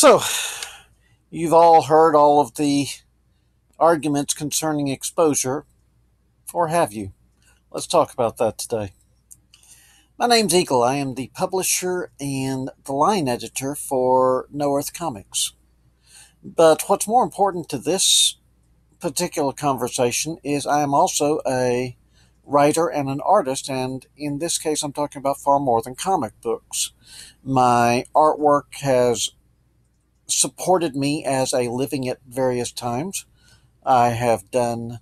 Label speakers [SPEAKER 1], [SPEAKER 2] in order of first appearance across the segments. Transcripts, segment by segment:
[SPEAKER 1] So, you've all heard all of the arguments concerning exposure, or have you? Let's talk about that today. My name's Eagle. I am the publisher and the line editor for No Earth Comics. But what's more important to this particular conversation is I am also a writer and an artist, and in this case, I'm talking about far more than comic books. My artwork has supported me as a living at various times. I have done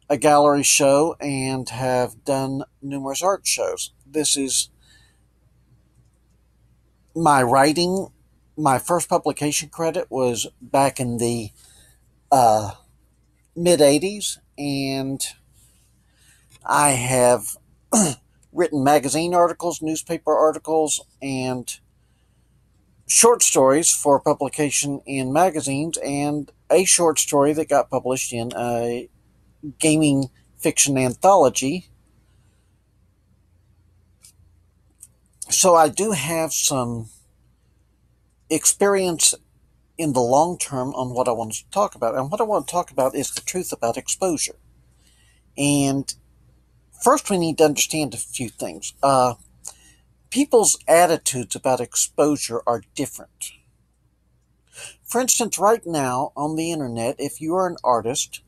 [SPEAKER 1] a gallery show and have done numerous art shows. This is my writing. My first publication credit was back in the uh, mid 80s, and I have written magazine articles, newspaper articles, and short stories for publication in magazines, and a short story that got published in a gaming fiction anthology. So I do have some experience in the long term on what I want to talk about. And what I want to talk about is the truth about exposure. And first, we need to understand a few things. People's attitudes about exposure are different. For instance, right now on the internet, if you are an artist,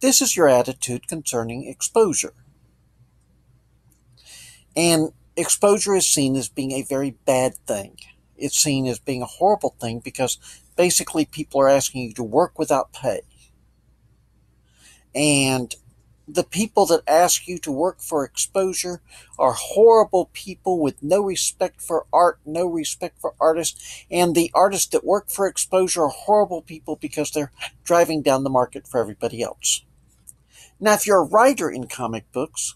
[SPEAKER 1] this is your attitude concerning exposure. And exposure is seen as being a very bad thing. It's seen as being a horrible thing because basically people are asking you to work without pay. And the people that ask you to work for exposure are horrible people with no respect for art, no respect for artists. And the artists that work for exposure are horrible people because they're driving down the market for everybody else. Now, if you're a writer in comic books,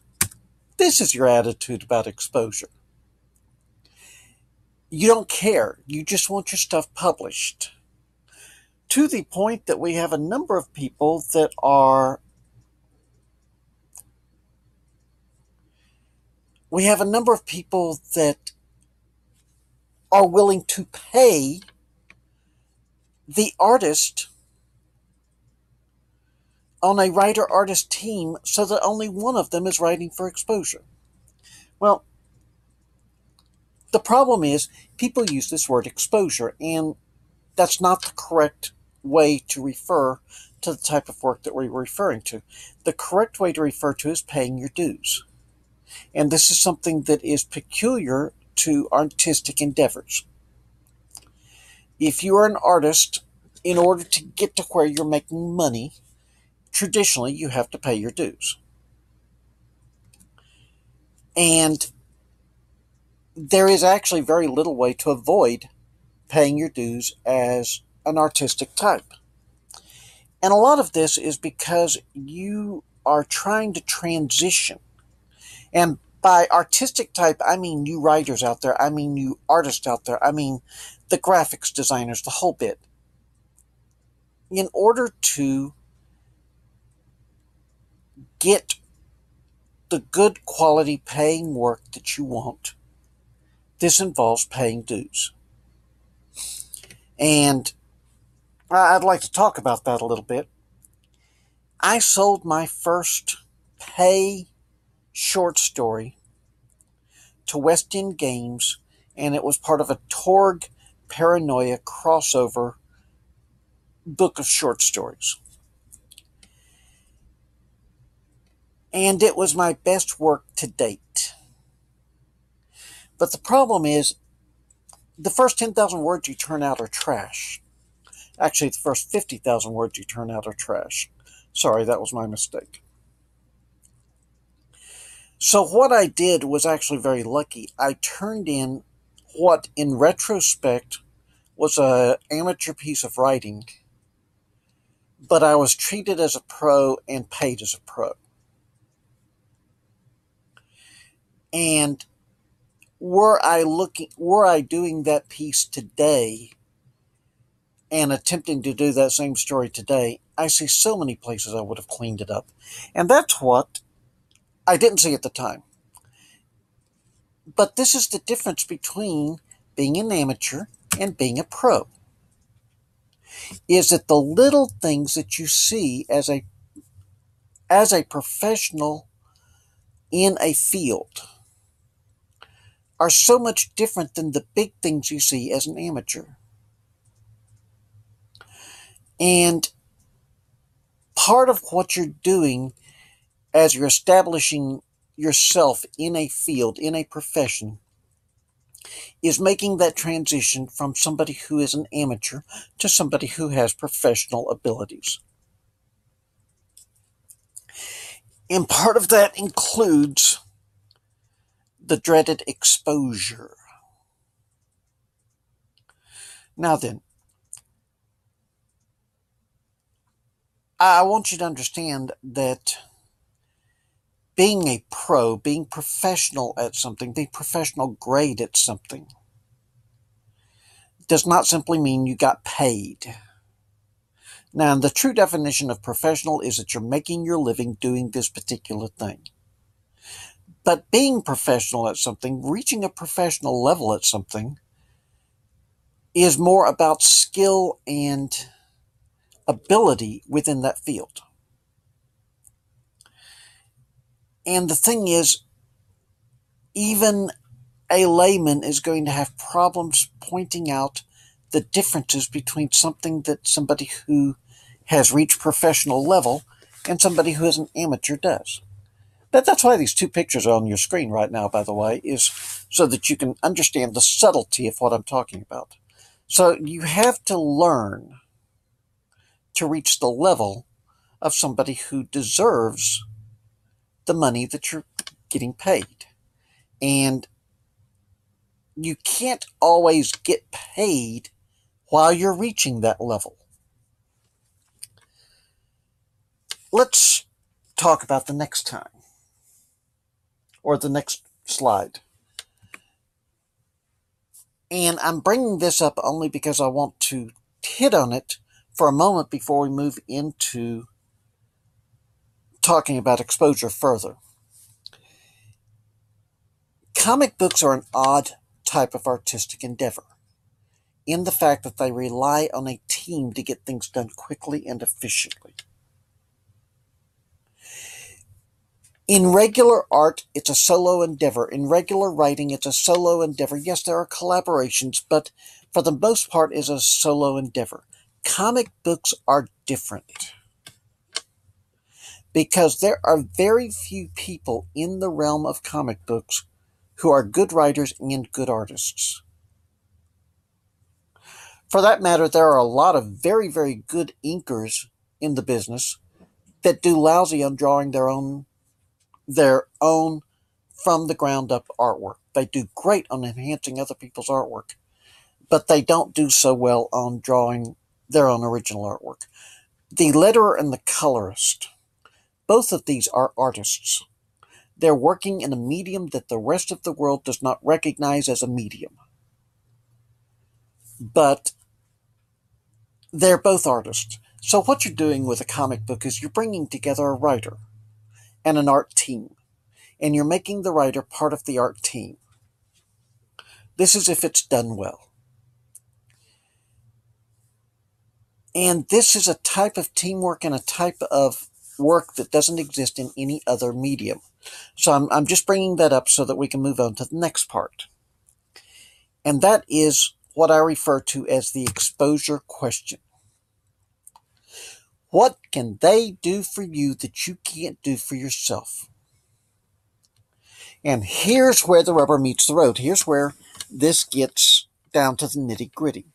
[SPEAKER 1] this is your attitude about exposure. You don't care. You just want your stuff published. To the point that we have a number of people that are we have a number of people that are willing to pay the artist on a writer artist team so that only one of them is writing for exposure. Well, the problem is people use this word exposure, and that's not the correct way to refer to the type of work that we're referring to. The correct way to refer to is paying your dues. And this is something that is peculiar to artistic endeavors. If you are an artist, in order to get to where you're making money, traditionally you have to pay your dues. And there is actually very little way to avoid paying your dues as an artistic type. And a lot of this is because you are trying to transition. And by artistic type, I mean you writers out there, I mean you artists out there, I mean the graphics designers, the whole bit. In order to get the good quality paying work that you want, this involves paying dues. And I'd like to talk about that a little bit. I sold my first pay short story to West End Games, and it was part of a Torg Paranoia crossover book of short stories. And it was my best work to date. But the problem is, the first 10,000 words you turn out are trash. Actually, the first 50,000 words you turn out are trash. Sorry, that was my mistake. So what I did was actually very lucky. I turned in what, in retrospect, was an amateur piece of writing, but I was treated as a pro and paid as a pro. And were I doing that piece today and attempting to do that same story today, I see so many places I would have cleaned it up. And that's what I didn't see at the time. But this is the difference between being an amateur and being a pro. is that the little things that you see as a professional in a field are so much different than the big things you see as an amateur. And part of what you're doing as you're establishing yourself in a field, in a profession, is making that transition from somebody who is an amateur to somebody who has professional abilities. And part of that includes the dreaded exposure. Now then, I want you to understand that being a pro, being professional at something, being professional grade at something, does not simply mean you got paid. Now, the true definition of professional is that you're making your living doing this particular thing. But being professional at something, reaching a professional level at something, is more about skill and ability within that field. And the thing is, even a layman is going to have problems pointing out the differences between something that somebody who has reached professional level and somebody who is an amateur does. That's why these two pictures are on your screen right now, by the way, is so that you can understand the subtlety of what I'm talking about. So you have to learn to reach the level of somebody who deserves the money that you're getting paid. And you can't always get paid while you're reaching that level. Let's talk about the next time, or the next slide. And I'm bringing this up only because I want to hit on it for a moment before we move into talking about exposure further. Comic books are an odd type of artistic endeavor in the fact that they rely on a team to get things done quickly and efficiently. In regular art, it's a solo endeavor. In regular writing, it's a solo endeavor. Yes, there are collaborations, but for the most part, it's a solo endeavor. Comic books are different because there are very few people in the realm of comic books who are good writers and good artists. For that matter, there are a lot of very, very good inkers in the business that do lousy on drawing their own from the ground up artwork. They do great on enhancing other people's artwork, but they don't do so well on drawing their own original artwork. The letterer and the colorist, both of these are artists. They're working in a medium that the rest of the world does not recognize as a medium. But they're both artists. So what you're doing with a comic book is you're bringing together a writer and an art team, and you're making the writer part of the art team. This is if it's done well. And this is a type of teamwork and a type of work that doesn't exist in any other medium. So I'm just bringing that up so that we can move on to the next part. And that is what I refer to as the exposure question. What can they do for you that you can't do for yourself? And here's where the rubber meets the road. Here's where this gets down to the nitty-gritty.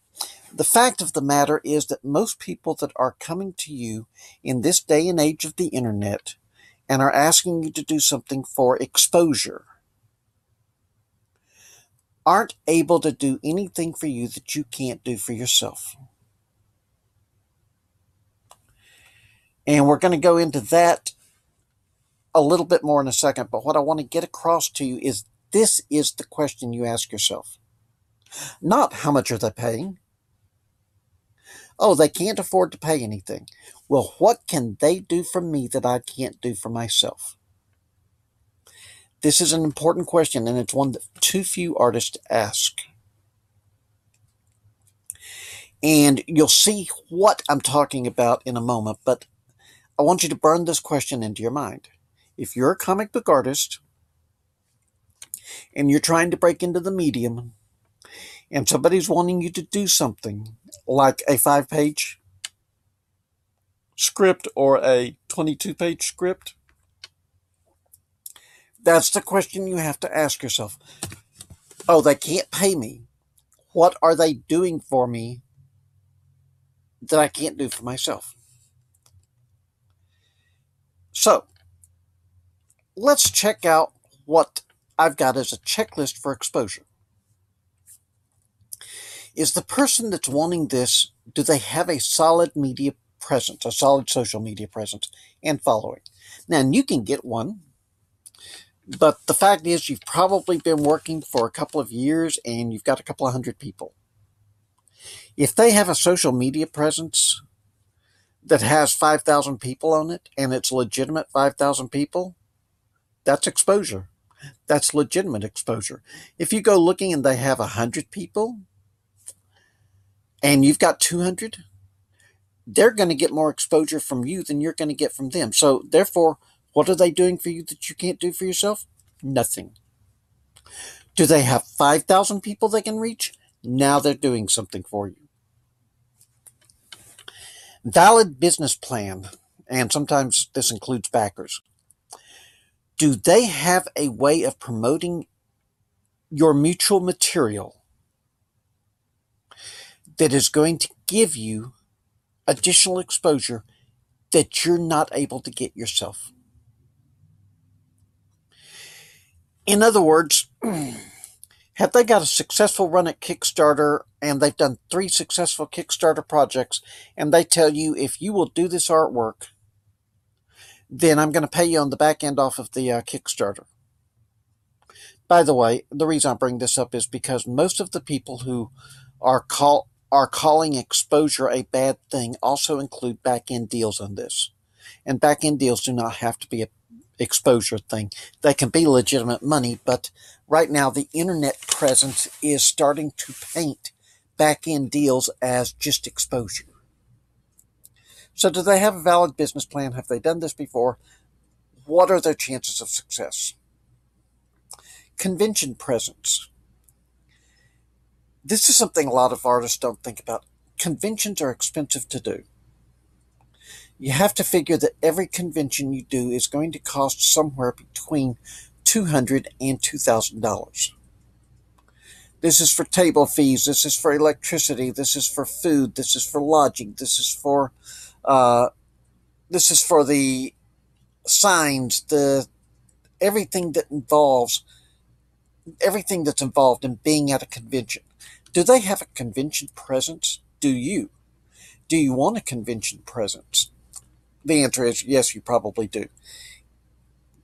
[SPEAKER 1] The fact of the matter is that most people that are coming to you in this day and age of the internet and are asking you to do something for exposure aren't able to do anything for you that you can't do for yourself. And we're going to go into that a little bit more in a second, but what I want to get across to you is this is the question you ask yourself. Not how much are they paying? Oh, they can't afford to pay anything. Well, what can they do for me that I can't do for myself? This is an important question, and it's one that too few artists ask. And you'll see what I'm talking about in a moment, but I want you to burn this question into your mind. If you're a comic book artist and you're trying to break into the medium and somebody's wanting you to do something like a 5-page script or a 22-page script, that's the question you have to ask yourself. Oh, they can't pay me. What are they doing for me that I can't do for myself? So, let's check out what I've got as a checklist for exposure. Is the person that's wanting this, do they have a solid media presence, a solid social media presence and following? Now, you can get one, but the fact is you've probably been working for a couple of years and you've got a couple of hundred people. If they have a social media presence that has 5,000 people on it and it's legitimate 5,000 people, that's exposure. That's legitimate exposure. If you go looking and they have 100 people and you've got 200, they're going to get more exposure from you than you're going to get from them. So, therefore, what are they doing for you that you can't do for yourself? Nothing. Do they have 5,000 people they can reach? Now they're doing something for you. Valid business plan, and sometimes this includes backers. Do they have a way of promoting your mutual material that is going to give you additional exposure that you're not able to get yourself? In other words, have they got a successful run at Kickstarter and they've done 3 successful Kickstarter projects and they tell you, if you will do this artwork, then I'm going to pay you on the back end off of the Kickstarter. By the way, the reason I bring this up is because most of the people who are calling exposure a bad thing also include back end deals on this. And back end deals do not have to be a exposure thing. They can be legitimate money, but right now the internet presence is starting to paint back end deals as just exposure. So, do they have a valid business plan? Have they done this before? What are their chances of success? Convention presence. This is something a lot of artists don't think about. Conventions are expensive to do. You have to figure that every convention you do is going to cost somewhere between $200 and $2,000. This is for table fees. This is for electricity. This is for food. This is for lodging. This is for the signs, the everything that's involved in being at a convention. Do they have a convention presence? Do you? Do you want a convention presence? The answer is yes, you probably do.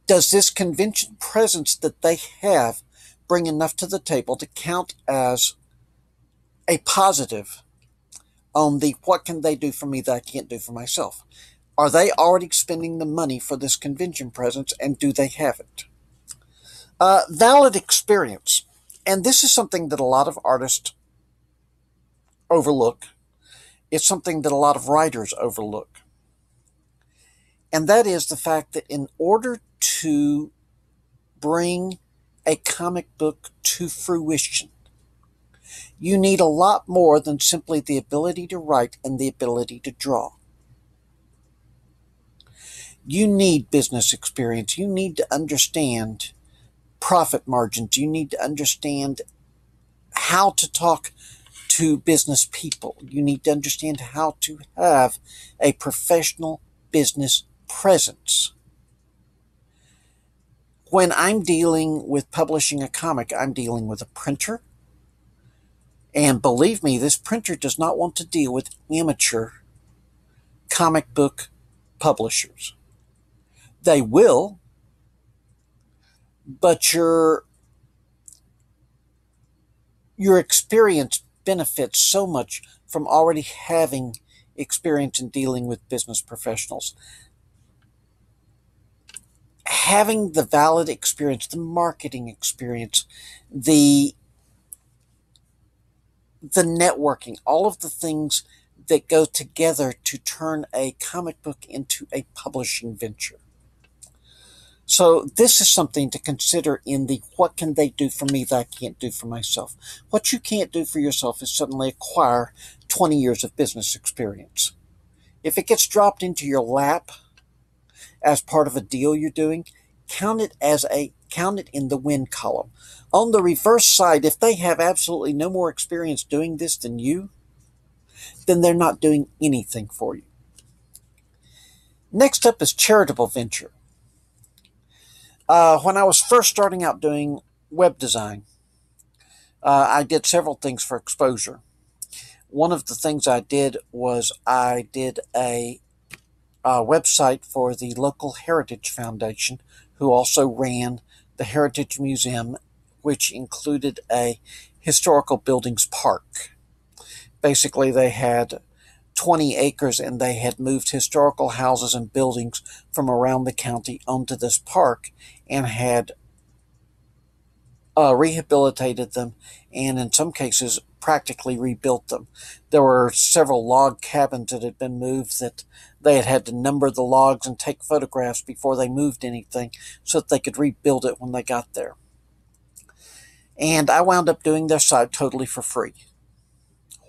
[SPEAKER 1] Does this convention presence that they have bring enough to the table to count as a positive on the what can they do for me that I can't do for myself? Are they already spending the money for this convention presence, and do they have it? Valid experience. And this is something that a lot of artists overlook. It's something that a lot of writers overlook. And that is the fact that in order to bring a comic book to fruition, you need a lot more than simply the ability to write and the ability to draw. You need business experience. You need to understand profit margins. You need to understand how to talk to business people. You need to understand how to have a professional business presence. When I'm dealing with publishing a comic, I'm dealing with a printer. And believe me, this printer does not want to deal with amateur comic book publishers. They will, but your experience benefits so much from already having experience in dealing with business professionals. Having the valid experience, the marketing experience, the the networking, all of the things that go together to turn a comic book into a publishing venture. So this is something to consider in the what can they do for me that I can't do for myself. What you can't do for yourself is suddenly acquire 20 years of business experience. If it gets dropped into your lap as part of a deal you're doing, count it in the win column. On the reverse side, if they have absolutely no more experience doing this than you, then they're not doing anything for you. Next up is charitable venture. When I was first starting out doing web design, I did several things for exposure. One of the things I did was I did a website for the local Heritage Foundation, who also ran the Heritage Museum, which included a historical buildings park. Basically, they had 20 acres and they had moved historical houses and buildings from around the county onto this park and had rehabilitated them and in some cases practically rebuilt them. There were several log cabins that had been moved that they had to number the logs and take photographs before they moved anything so that they could rebuild it when they got there. And I wound up doing their site totally for free.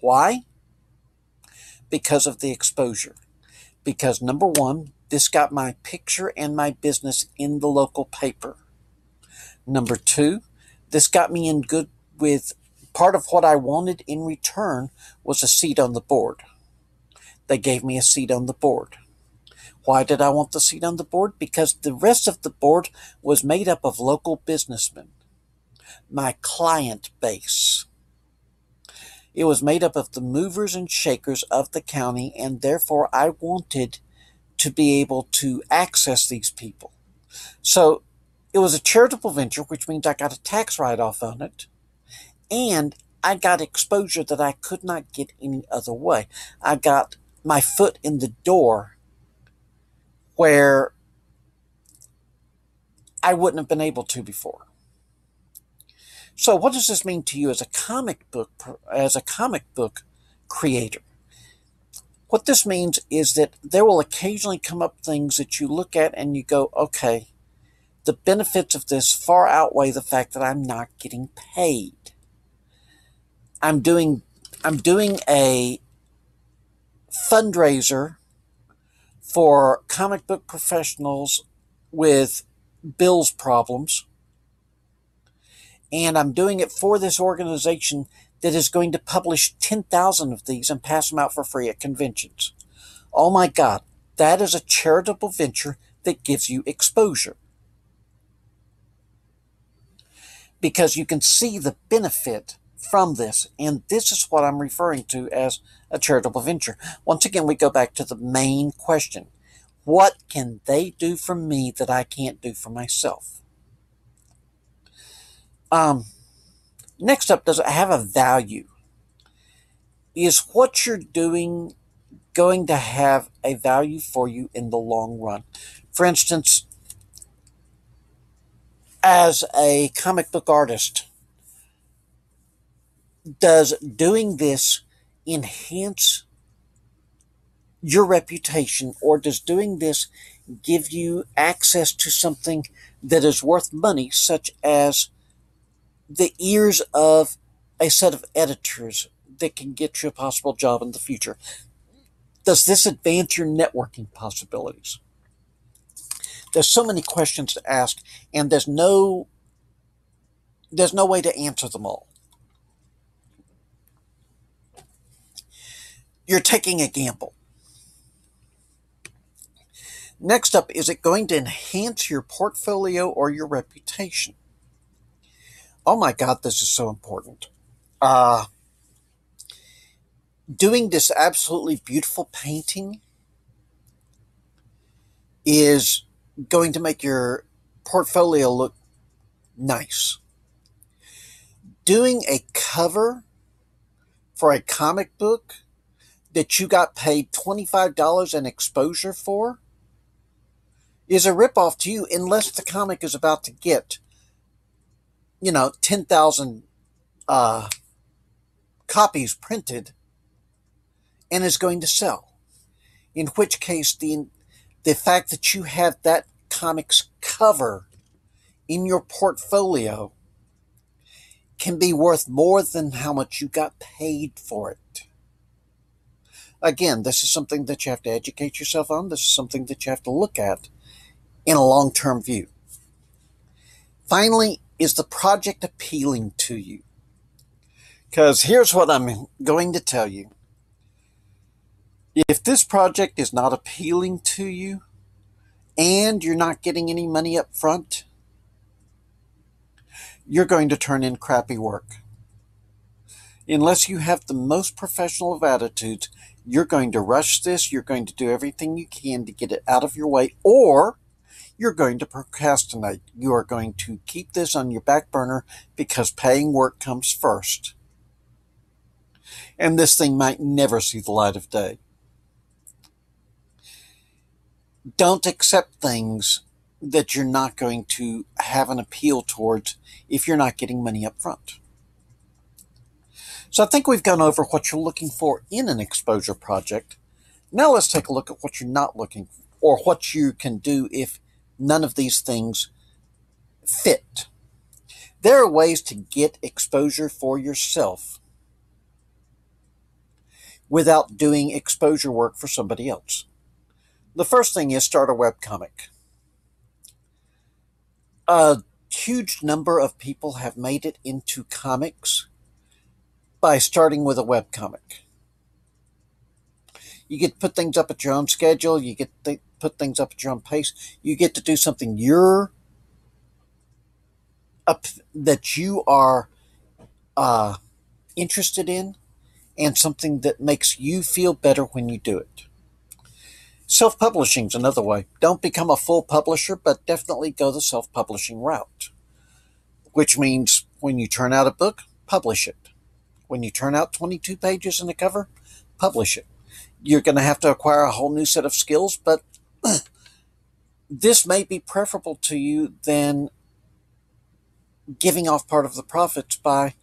[SPEAKER 1] Why? Because of the exposure. Because number one, this got my picture and my business in the local paper. Number two, this got me in good with part of what I wanted in return was a seat on the board. They gave me a seat on the board. Why did I want the seat on the board? Because the rest of the board was made up of local businessmen, my client base. It was made up of the movers and shakers of the county, and therefore I wanted to be able to access these people. So it was a charitable venture, which means I got a tax write-off on it, and I got exposure that I could not get any other way. I got my foot in the door where I wouldn't have been able to before. So what does this mean to you as a comic book creator? What this means is that there will occasionally come up things that you look at and you go, okay, the benefits of this far outweigh the fact that I'm not getting paid. I'm doing a fundraiser for comic book professionals with bills problems, and I'm doing it for this organization that is going to publish 10,000 of these and pass them out for free at conventions. Oh my God, that is a charitable venture that gives you exposure. Because you can see the benefit from this, and this is what I'm referring to as a charitable venture. Once again, we go back to the main question. What can they do for me that I can't do for myself? Next up, does it have a value? Is what you're doing going to have a value for you in the long run? For instance, as a comic book artist, does doing this enhance your reputation, or does doing this give you access to something that is worth money, such as the ears of a set of editors that can get you a possible job in the future? Does this advance your networking possibilities? There's so many questions to ask, and there's no way to answer them all. You're taking a gamble. Next up, is it going to enhance your portfolio or your reputation? Oh my God, this is so important. Doing this absolutely beautiful painting is going to make your portfolio look nice. Doing a cover for a comic book that you got paid $25 in exposure for is a ripoff to you, unless the comic is about to get, 10,000 copies printed and is going to sell. In which case, the fact that you have that comic's cover in your portfolio can be worth more than how much you got paid for it. Again, this is something that you have to educate yourself on. This is something that you have to look at in a long-term view. Finally, is the project appealing to you? Because here's what I'm going to tell you. If this project is not appealing to you and you're not getting any money up front, you're going to turn in crappy work. Unless you have the most professional of attitudes, you're going to rush this, you're going to do everything you can to get it out of your way, or you're going to procrastinate. You are going to keep this on your back burner because paying work comes first. And this thing might never see the light of day. Don't accept things that you're not going to have an appeal towards if you're not getting money up front. So I think we've gone over what you're looking for in an exposure project. Now let's take a look at what you're not looking for, or what you can do if none of these things fit. There are ways to get exposure for yourself without doing exposure work for somebody else. The first thing is start a webcomic. A huge number of people have made it into comics by starting with a webcomic. You get to put things up at your own schedule. You get to put things up at your own pace. You get to do something that you are interested in, and something that makes you feel better when you do it. Self-publishing is another way. Don't become a full publisher, but definitely go the self-publishing route, which means when you turn out a book, publish it. When you turn out 22 pages in a cover, publish it. You're going to have to acquire a whole new set of skills, but this may be preferable to you than giving off part of the profits by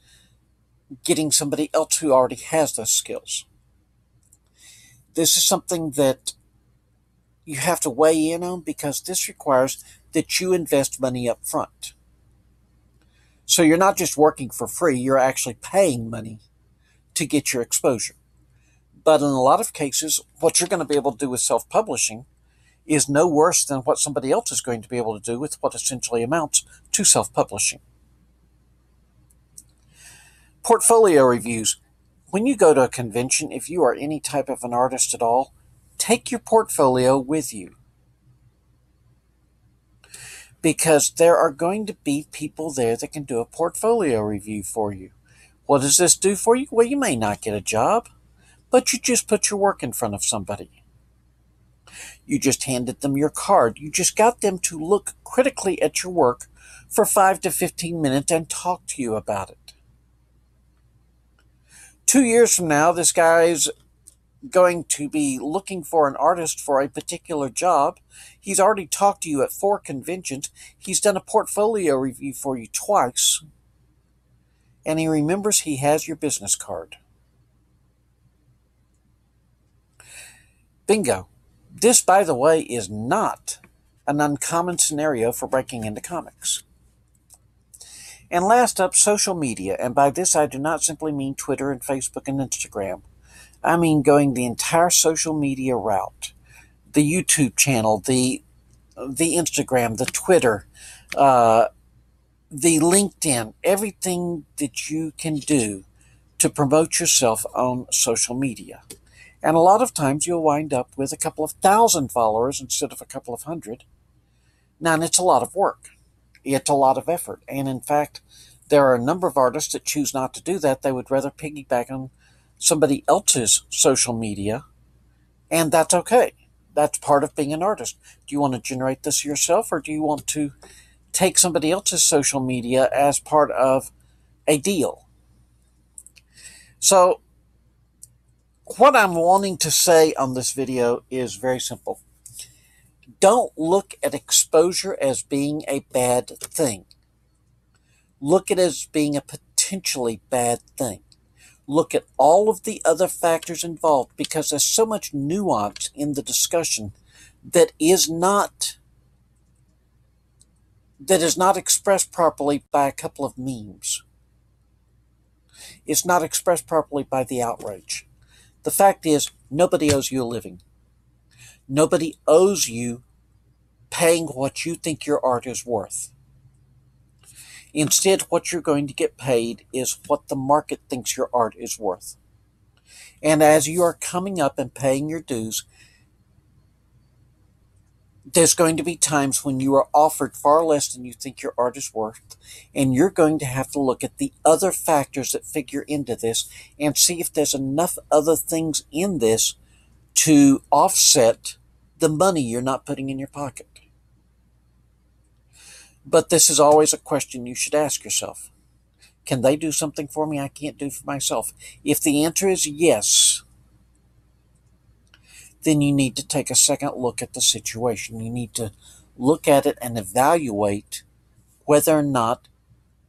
[SPEAKER 1] getting somebody else who already has those skills. This is something that you have to weigh in on because this requires that you invest money up front. So you're not just working for free, you're actually paying money to get your exposure. But in a lot of cases, what you're going to be able to do with self-publishing is no worse than what somebody else is going to be able to do with what essentially amounts to self-publishing. Portfolio reviews. When you go to a convention, if you are any type of an artist at all, take your portfolio with you. Because there are going to be people there that can do a portfolio review for you. What does this do for you? Well, you may not get a job, but you just put your work in front of somebody. You just handed them your card. You just got them to look critically at your work for 5 to 15 minutes and talk to you about it. 2 years from now, this guy's going to be looking for an artist for a particular job. He's already talked to you at 4 conventions. He's done a portfolio review for you twice. And he remembers he has your business card. Bingo. This, by the way, is not an uncommon scenario for breaking into comics. And last up, social media. And by this, I do not simply mean Twitter and Facebook and Instagram. I mean going the entire social media route. The YouTube channel, the Instagram, the Twitter, the LinkedIn, everything that you can do to promote yourself on social media. And a lot of times you'll wind up with a couple of thousand followers instead of a couple of hundred. Now, and it's a lot of work. It's a lot of effort. And in fact, there are a number of artists that choose not to do that. They would rather piggyback on somebody else's social media, and that's okay. That's part of being an artist. Do you want to generate this yourself, or do you want to take somebody else's social media as part of a deal? So, what I'm wanting to say on this video is very simple. Don't look at exposure as being a bad thing. Look at it as being a potentially bad thing. Look at all of the other factors involved, because there's so much nuance in the discussion that is not expressed properly by a couple of memes. It's not expressed properly by the outrage. The fact is, nobody owes you a living. Nobody owes you paying what you think your art is worth. Instead, what you're going to get paid is what the market thinks your art is worth. And as you are coming up and paying your dues, there's going to be times when you are offered far less than you think your art is worth, and you're going to have to look at the other factors that figure into this and see if there's enough other things in this to offset the money you're not putting in your pocket. But this is always a question you should ask yourself. Can they do something for me I can't do for myself? If the answer is yes, then you need to take a second look at the situation. You need to look at it and evaluate whether or not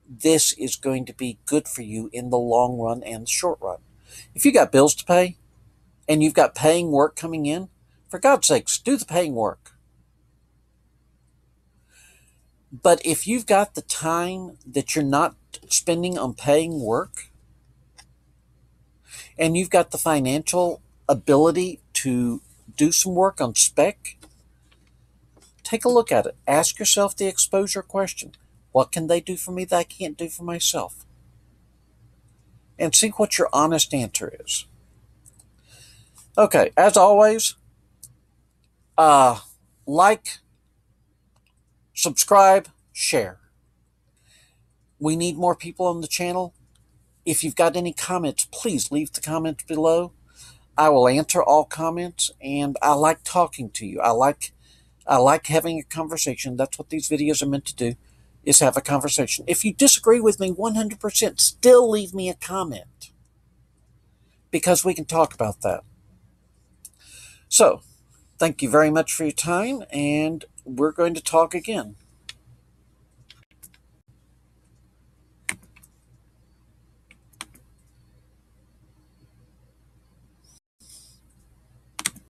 [SPEAKER 1] this is going to be good for you in the long run and the short run. If you got bills to pay and you've got paying work coming in, for God's sakes, do the paying work. But if you've got the time that you're not spending on paying work, and you've got the financial ability to do some work on spec, take a look at it. Ask yourself the exposure question. What can they do for me that I can't do for myself? And see what your honest answer is. Okay, as always, like, subscribe, share. We need more people on the channel. If you've got any comments, please leave the comments below. I will answer all comments, and I like talking to you. I like having a conversation. That's what these videos are meant to do, is have a conversation. If you disagree with me 100%, still leave me a comment, because we can talk about that. So, thank you very much for your time, and we're going to talk again.